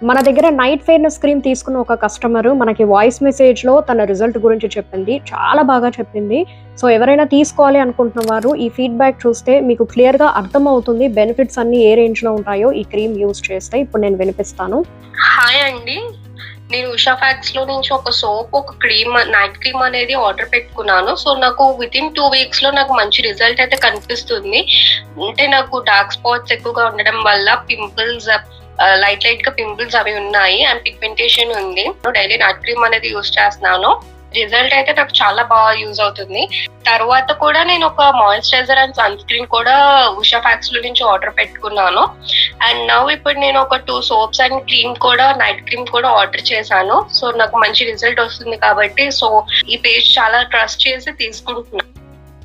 మన దగ్గర night fairness cream తీసుకున్న ఒక కస్టమర్ మనకి వాయిస్ మెసేజ్ లో తన రిజల్ట్ గురించి చెప్పింది. చాలా బాగా చెప్పింది. సో ఎవరైనా తీసుకోవాలి అనుకుంటున్న వారు ఈ ఫీడ్బ్యాక్ చూస్తే మీకు క్లియర్ గా అర్థం అవుతుంది బెనిఫిట్స్ అన్ని ఏ రేంజ్ లో ఉంటాయో ఈ క్రీమ్ యూజ్ చేస్తే. ఇప్పుడు నేను వినిపిస్తాను. హాయ్ అండి, నేను ఉషా ఫ్యాక్స్ లో నుంచి ఒక సోప్, ఒక క్రీమ్, నైట్ క్రీమ్ అనేది ఆర్డర్ పెట్టుకున్నాను. సో నాకు వితిన్ 2 weeks లో నాకు మంచి రిజల్ట్ అయితే కనిపిస్తుంది. అంటే నాకు డార్క్ స్పాట్స్ ఎక్కువగా ఉండడం వల్ల పింపుల్స్, లైట్ గా పింపుల్స్ అవి ఉన్నాయి అండ్ పిగ్మెంటేషన్ ఉంది. డైలీ నైట్ క్రీమ్ అనేది యూజ్ చేస్తున్నాను. రిజల్ట్ అయితే నాకు చాలా బాగా యూజ్ అవుతుంది. తర్వాత కూడా నేను ఒక మాయిశ్చరైజర్ అండ్ సన్ స్క్రీన్ కూడా ఉషా ఫ్యాక్స్ లో నుంచి ఆర్డర్ పెట్టుకున్నాను. అండ్ నవ్ ఇప్పుడు నేను ఒక 2 సోప్స్ అండ్ క్రీమ్ కూడా, నైట్ క్రీమ్ కూడా ఆర్డర్ చేశాను. సో నాకు మంచి రిజల్ట్ వస్తుంది కాబట్టి సో ఈ పేజ్ చాలా ట్రస్ట్ చేసి తీసుకుంటున్నాను.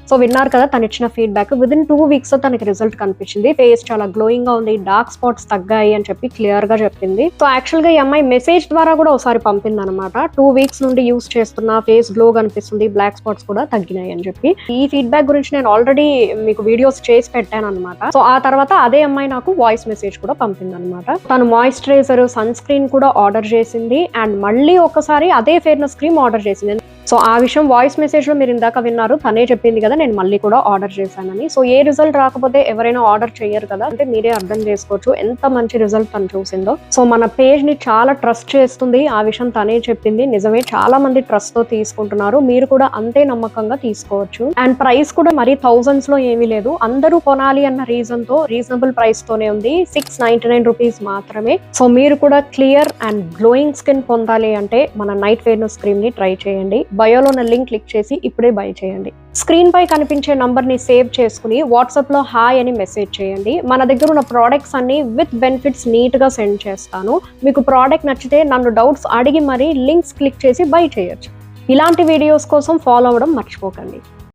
సో విన్నారు కదా తను ఇచ్చిన ఫీడ్బ్యాక్. విదిన్ 2 weeks తనకి రిజల్ట్ కనిపించింది. ఫేస్ చాలా గ్లోయింగ్ గా ఉంది, డార్క్ స్పాట్స్ తగ్గాయి అని చెప్పి క్లియర్ గా చెప్పింది. సో యాక్చువల్ గా ఈ అమ్మాయి మెసేజ్ ద్వారా కూడా ఒకసారి పంపింది అనమాట. 2 weeks నుండి యూస్ చేస్తున్నా, ఫేస్ గ్లో కనిపిస్తుంది, బ్లాక్ స్పాట్స్ కూడా తగ్గినాయి అని చెప్పి. ఈ ఫీడ్బ్యాక్ గురించి నేను ఆల్రెడీ మీకు వీడియోస్ చేసి పెట్టాను అనమాట. సో ఆ తర్వాత అదే అమ్మాయి నాకు వాయిస్ మెసేజ్ కూడా పంపింది అనమాట. తను మాయిశ్చరైజర్, సన్ స్క్రీన్ కూడా ఆర్డర్ చేసింది అండ్ మళ్ళీ ఒకసారి అదే ఫెయిర్నెస్ క్రీమ్ ఆర్డర్ చేసింది. సో ఆ విషయం వాయిస్ మెసేజ్ లో మీరు ఇందాక విన్నారు. తనే చెప్పింది కదా నేను మళ్ళీ కూడా ఆర్డర్ చేశానని. సో ఏ రిజల్ట్ రాకపోతే ఎవరైనా ఆర్డర్ చేయరు కదా, అంటే మీరే అర్థం చేసుకోవచ్చు ఎంత మంచి రిజల్ట్ తను చూసిందో. సో మన పేజ్ ని చాలా ట్రస్ట్ చేస్తుంది, ఆ విషయం తనే చెప్పింది. నిజమే, చాలా మంది ట్రస్ట్ తో తీసుకుంటున్నారు. మీరు కూడా అంతే నమ్మకంగా తీసుకోవచ్చు. అండ్ ప్రైస్ కూడా మరి thousands లో ఏమీ లేదు. అందరూ కొనాలి అన్న రీజన్ తో రీజనబుల్ ప్రైస్ తోనే ఉంది. 699 రూపీస్ మాత్రమే. సో మీరు కూడా క్లియర్ అండ్ గ్లోయింగ్ స్కిన్ పొందాలి అంటే మన నైట్ ఫెయిర్నెస్ క్రీమ్ ని ట్రై చేయండి. బయోలో ఉన్న లింక్ క్లిక్ చేసి ఇప్పుడే బై చేయండి. స్క్రీన్ పై కనిపించే నంబర్ ని సేవ్ చేసుకుని వాట్సాప్ లో హాయ్ అని మెసేజ్ చేయండి. మన దగ్గర ఉన్న ప్రోడక్ట్స్ అన్ని విత్ బెనిఫిట్స్ నీట్ గా సెండ్ చేస్తాను. మీకు ప్రోడక్ట్ నచ్చితే నన్ను డౌట్స్ అడిగి మరీ లింక్స్ క్లిక్ చేసి బై చేయొచ్చు. ఇలాంటి వీడియోస్ కోసం ఫాలో అవ్వడం మర్చిపోకండి.